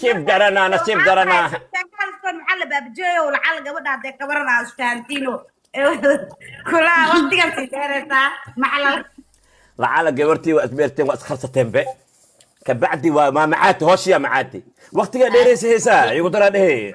نصيب درنا نصيب درنا. كان محل باب جاي ولا حلقة بدها تكبرنا استانتينو كلها وقت قلتي دارتا محل لعل جبرتي وأسبرتي وأسخرتين بي كبعدي وما معاتي هوشيا معاتي وقتها ديريس هيسا يقدر هذه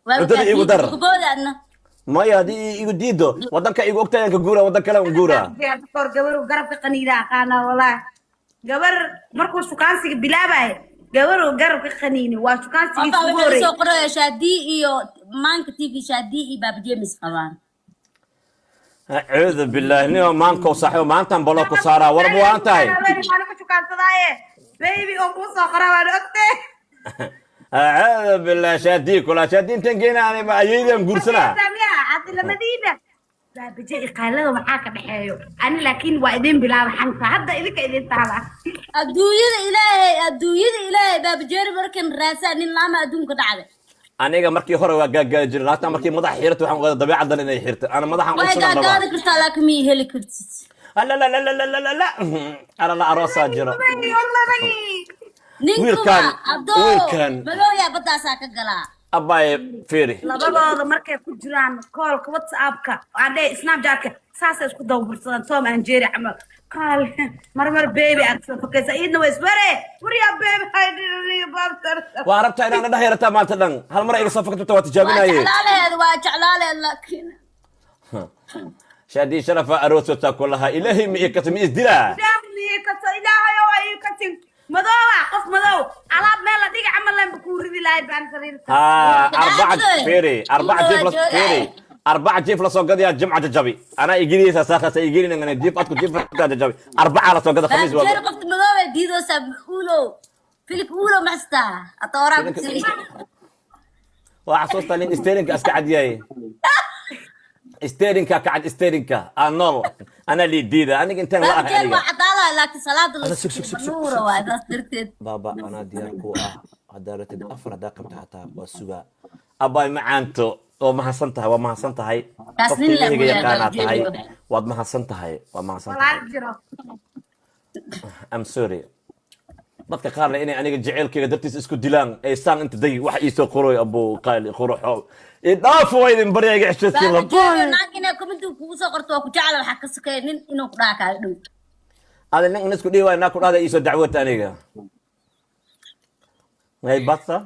يقدر يقدر ما يدي يقديدو ودنك يقطع ينكجورا ودنك لا نجورا كور جبر وقرب قنيدا أنا والله جبر مركو سكانسي بلابه جبر وقرب قنيني وسكانسي سوري سوقرا شادي إيو مانك تيجي شادي باب جيمس كمان أعوذ بالله نيو مانكو صحيح ما أنت بلوكو صارا وربو أنت هاي أنا كشكان تضايق بيبي أبو صخرة وأنا أختي أعوذ بالله شاديك ولا شادين تنجينا أنا ما أيدهم قرصنا عبد المدينة بجي قالوا معاك بحيو أنا لكن وايدين بلا حنك هذا إلك إذا تعالى الدوية إلهي باب جير بركن راسا إن لما أدون كده عاد أنا مركي هرا وجاج جرنا حتى مركي مضح حيرت وحن طبيعة ضلنا يحيرت أنا مضح قصنا بابا وهذا كرت لك مي هلي كرت لا لا لا لا لا لا لا لا أنا لا أروس أجرا ويركان ويركان بلو يا بتاسا كجلا أباي فيري labadooda markay ku jiraan koolka WhatsApp-ka aan Snapchat-ka saas isku dawbursadaan Tom and Jerry camal qaal marmar baby aad soo fakaysa idna way isbare wariya baby haydi baabtar وعرفت أنا ده هيرتا ما تدن هل مرة إذا صفقت تو تجابينا إيه وجعلاله لكن شادي شرف أروس كلها إلهي ميكت ميز دلا ميكت إلهي وأيكتين مدوع قف مدوع على ميلا ديك عمل لهم بكوري دي لاي بان سرير أربعة فيري أربعة جيف فيري أربعة جيف لسوق يا جمعة جبي أنا يجيني ساسخة سيجيني إن جيف أتكو جيف جبي أربعة لسوق خميس والله جرب قفت مدوع ديدو سب أولو فيلك أولو مستا أطورا بتسلي وعصوص تاني استيرنك أسكعد ياي استيرنكا كعد استيرنكا النور أنا اللي ديدا أنا كنت لا أنا وعطالة لكن صلاة النور وهذا درتت بابا أنا دياركو هدارت الأفر هداك بتاعتها والسباع أباي معانتو وما حسنتها وما حسنتها هاي تسنين لهم كانت هاي وما حسنتها هاي وما حسنتها I'm sorry dadka qaar la inay aniga jaceelkayga dartiisa isku dilaan ay saan inta day wax ii soo qoroy abo qaali qoroxo idaaf weydin bariyayga xishadkii la booy naagina kumintu kugu soo qorto waa ku jecel waxa ka sakaynin inuu ku dhaaka dhow ada nin isku dhiiway na ku dhada ii soo dacwad aniga ngay basta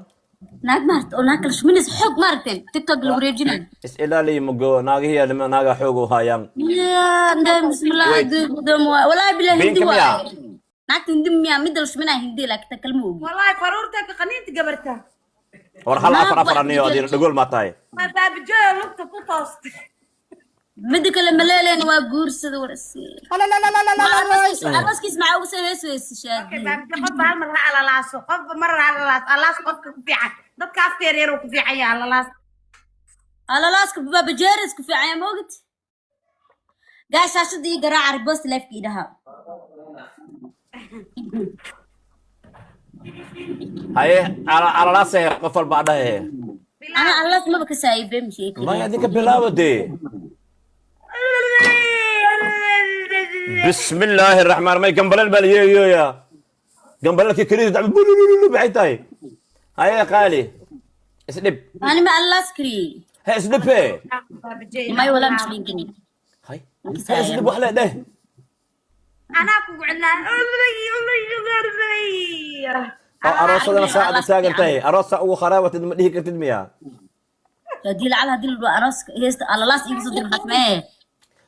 naag maart oo naag kala shminis xog maarteen tiktok la wareejinay is ilaali mugo naagahiya lama naaga xoog u haayaan ya ndam bismillah dum wala billahi hindi waa naagtin dimmiya midal shmina hindi laakiin kalmo والله فرورتك قنينت قبرتها war hal afar aniyo adina dhagol ma tahay ما باب جاي لقطة كوتاست بدك لما ليلين وغورسد ورسي لا لا لا لا لا بس كيس معه وسويس شادي باب قف مرة على لاسو قف مرة على لاس قف في عن ضد كافتير يروح في عيا على لاسك باب جيرس في عيا موقت قاش اشدي قراع ربوست لايف كيدها هاي على راسه قفل بعدها انا الله ما بك سايبه مشي ما هذيك بلاودي بسم الله الرحمن الرحيم قنبل البليه يا قنبل لك كريز بعيتاي هاي يا خالي اسلب انا ما الله سكري هي اسلب ما ولا مش لينكني هاي اسلب وحلا ده انا كوعنا أروسنا ساعة ساقنتي أروسا أو خراوة تدميه كتدميها ديل على ديل أروس هيست على لاس يبصد الحكمة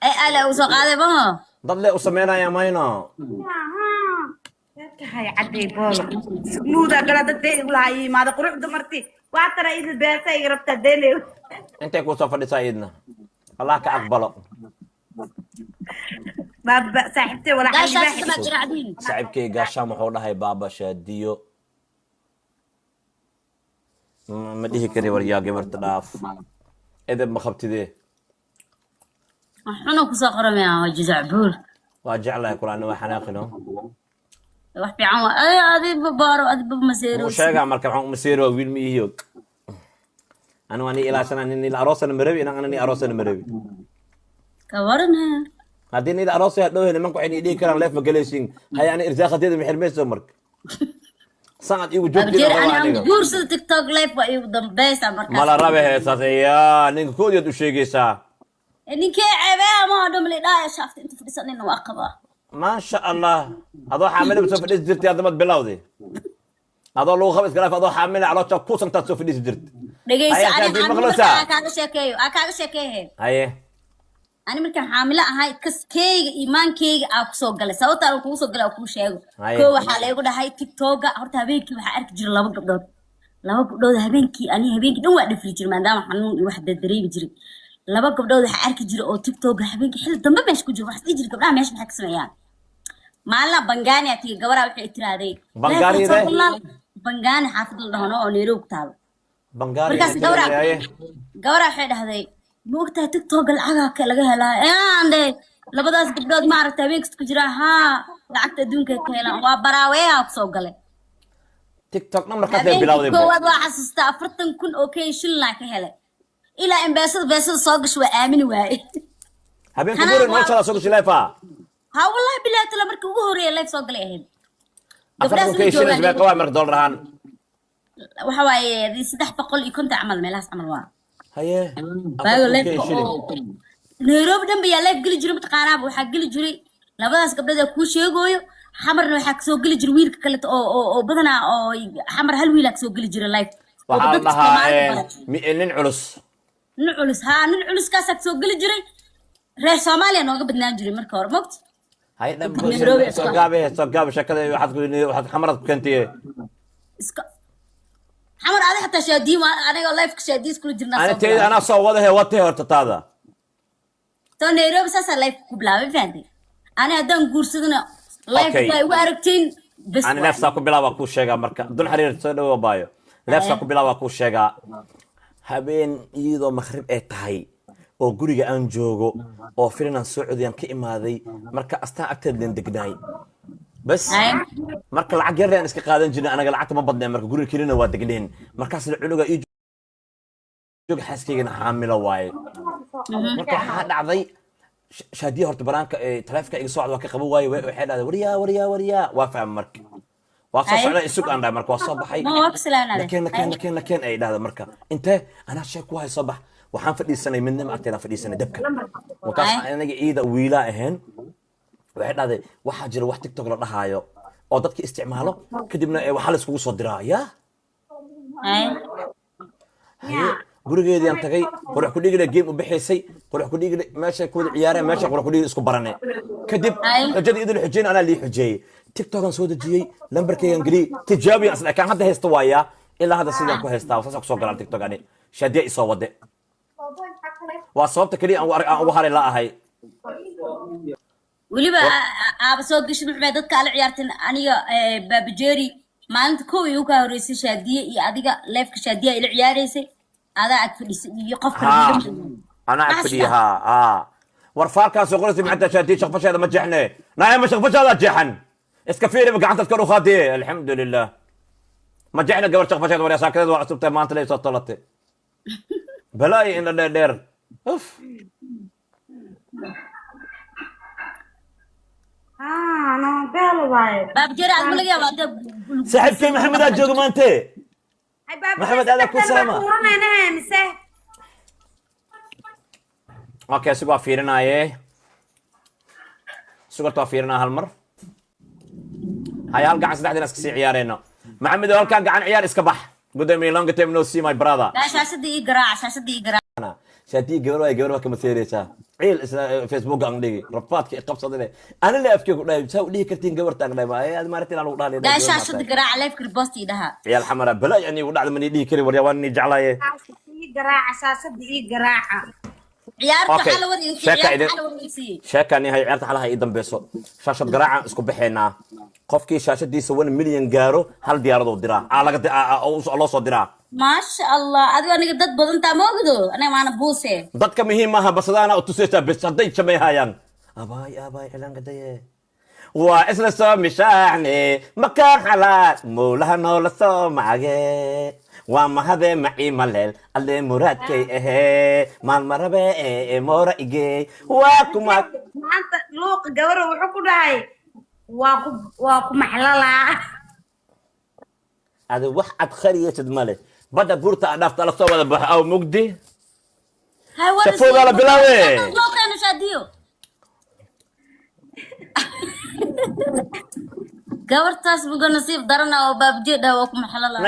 أي ألا وسوق هذا بها ضل أسمينا يا ماينا هاي عدي بولا نودا قلت تي ولا هي ما قروح دمرتي واترى إذا البيت يربط ديني أنت يكون سوف تساعدنا الله كأقبله بابا صاحبتي ولا حاجة صاحبكي قاشا محورها هاي بابا شاديو ما ديه كري وريا قبرت داف إذا ما خبتي ذي حنا كسقرة يا جزع بول واجع الله يقول أنا وحناقنه واحد بعمر أي هذه ببارو هذه بمسيرو وش هيك عمل كم مسيرو وين ميهيوك أنا واني إلى سنة إني الأروس المربي أنا إني أروس المربي كورنا هذين إذا أروس هذول هنا منكو عيني دي كلام ليف مجلسين هاي يعني إرزاق هذي محرمين سمرك سانت إيو بابا جوجتي جيري نقول أنا عنك أم جورس تيك توك لايف وأيو دمبيس أمركز مالا رابه ساسيا نينك كود يدو شيغيسا إني كي عيبها ما دم لي لا يا شافت أنت في لسان إنه واقبة ما شاء الله هذا حامل بسوف ديس درتي هذا ما بلاودي هذا لو خمس كلاف هذا حامل على تشكوس انت تسوف ديس درت دقيقة هيا أنا شادي حاملة مغلوسة أكاغا شاكيو أكاغا شاكيه هيا أنا مركان حاملة هاي كس كيغ إيمان كيغ أكسو غالي سوتا أكسو غالي أكو شيغو هيا كو waxaa la igu dhahay tiktoka horta habeenkii waxaa arki jiray laba gabdhood habeenkii ani habeenkii dhan waa dhifri jiray maadaama xanuun iyo wax dareemi jiray laba gabdhood waxaa arki jiray oo tiktoka habeenkii xil dambe meesha ku jiro wax isdhihi jiray gabdhaha meesha maxay ka sameeyaan maalin bangaani ati gabadha waxay tiraaday Bangaani bangaani xaafad la dhahno oo Nairobi taalo بنغاري markaas gabadha waxay dhahday ma ogtahay tiktok lacagaha ka laga helaa ande labadaas gabdhood ma aragtay habeenkii ku jira ha lacagta adduunka ka helaan waa baraaweeyaa ku soo galay تيك توك نمر كاتب بلاودي koowaad waa xasuustaa 40,000 oo kay shilin ka helay ilaa in beesada soo gasho waa aamini waaye هبين كبير ما شاء الله سوق شلايفا ha wallahi bilaay tala markii ugu horeeyay live soo galay ahayd أفرق كي شيء بقى قوامر دولار هان waxa waaye 350 camal meelahaas camal waa هيا baago أفرق live كي شيء Nairobi dhanba yaa live gali jiray mataqaanaa waxaa gali jiray labadaas gabdhood ee ku sheegayo xamarna waxaa kasoo gali jiray wiilka kale oo badanaa oo xamar hal wiil kasoo gali jiray live waxaa lahaa nin culus nin culus haa nin culus kaas kasoo gali jiray reer Soomaaliya nooga badnaan jiray marka hore moogta هاي دم سوقابه شكله واحد حمرت كنتي iska xamar adiga xataa shaadiin aniga live ka shaadiis kula jirnaa أنا تي أنا صوّده وته هرتادا to Nairobi saasa live ku bilaabay faanti ana hadan guursadana live Okay. way u aragteen bas أنا نفسي أكو بلا وأكو شجع مركا دون حرير تسوي بايو نفسي أكو بلا وأكو شجع هبين يدو مخرب إتهاي oo guriga aan joogo oo filan Sacuudi aan ka imaaday marka astaan agteed leen degnay bas marka lacag yar aan iska qaadan jirnay anaga lacagta ma badnay marka guriga kelina waa degneen markaas la cunuga ii joog xaaskeyga xaamilo waaye marka waxa dhacday shaadiye horta baraanka taleefanka iga socdo ka qabo waaye waxay dhahday wariya waa faham marka waa soo socday isug aan dhahay marka waa soo baxay ma waqsilaanade laakiin ay dhahday marka intee ana sheek ku hay soo bax waxaan fadhiisanay midnimo agteeda fadhiisanay dabka wakaas anaga ciida wiila ahayn waxay dhahday waxaa jira wax tiktok la dhahaayo oo dadka isticmaalo kadibna waxa la iskugu soo diraa yaa gurigeedii aan tagay qurux ku dhigay game u bixisay qurux ku dhigay meesha ku ciyaareen meesha qurux ku dhigay isku baranay kadib xujada idil xujeen ana lii xujay tiktok aan soo dajiyay lambarkaygan gali tijaabi asla kan hadda haysto waaya ilaa hadda sidaan ku haystaa waxa soo galaan tiktok ani shadiya isoo wade waa sababta kaliya aan ugu haray la ahay waliba aaba soo gashay maxay dadka ala ciyaarteen aniga baabajeeri maalinta koow iyo ka horeysay shaadiye iyo adiga live ka shaadiye ila ciyaareysay ada ag fadhisay iyo qof kale انا ag fadhiyaha warfaarkaas oo qortay macda shaadiye shaqfasheeda ma jeexne naayma shaqfasheeda jeexan iska fiiri ma gacanta ka ruqaadee alxamdulillah ma jeexna gabar shaqfasheeda wariya saakada waa cusubtay maanta leeyso tolatay بلاي إن دير أوف أنا بيلو باي baabajeeri aad ma laga yaabaa سحب كي محمد أجوج ما أنت محمد هذا كل سلامة أوكي سوى فيرنا إيه سوى توفيرنا هالمر هاي هالقاع سدح ناس كسي عيارينا محمد هالقاع قاعد عيار إسكبح قدامي لونج تيم نو سي ماي براذر shaashadii garaac أنا شاتي جبروا كم سيريسا عيل فيسبوك عندي رفاتك قبصة ده أنا اللي أفكر قلنا سوي ليه كرتين جبرت عندي ما هي ما رتين على وضعني daa shaashada garaac live ka boosti dhaha يا الحمرة بلا يعني وضع من يدي كري وريواني جعلاي ciyaarta Okay. xal wadi Sheeka idin- ciyaarta xal wadi sheekani hay ciyaarta xalaha ii dambayso shaashad garaaca isku bixinaa qofkii shaashadiisa 1 milyan gaaro hal diyaarad oo diraa loo soo diraa maasha allah adiga aniga dad badan taa ma ogdo aniga maana buuse dadka muhiim maaha basadaana u tusaysaa bes hadday sameeyhayaan abaay cilaanka daye waa isla soo mishaacne makaan xalaal mowlaha noola soo macage waa mahade macii maleel alle muraadkay ahee maalmarabe moora igey waa kuma maanta luuqa gabaro wuxuu ku dhahay waa ku maxlalaa هذا واحد خرية ماله بدأ بورتا نفط على صوب هذا أو مجدي هاي ولا شافوا ولا بلاوي أنا شاديو gabartaas mugo nasiib darana oo baabjeedha waa ku maxalala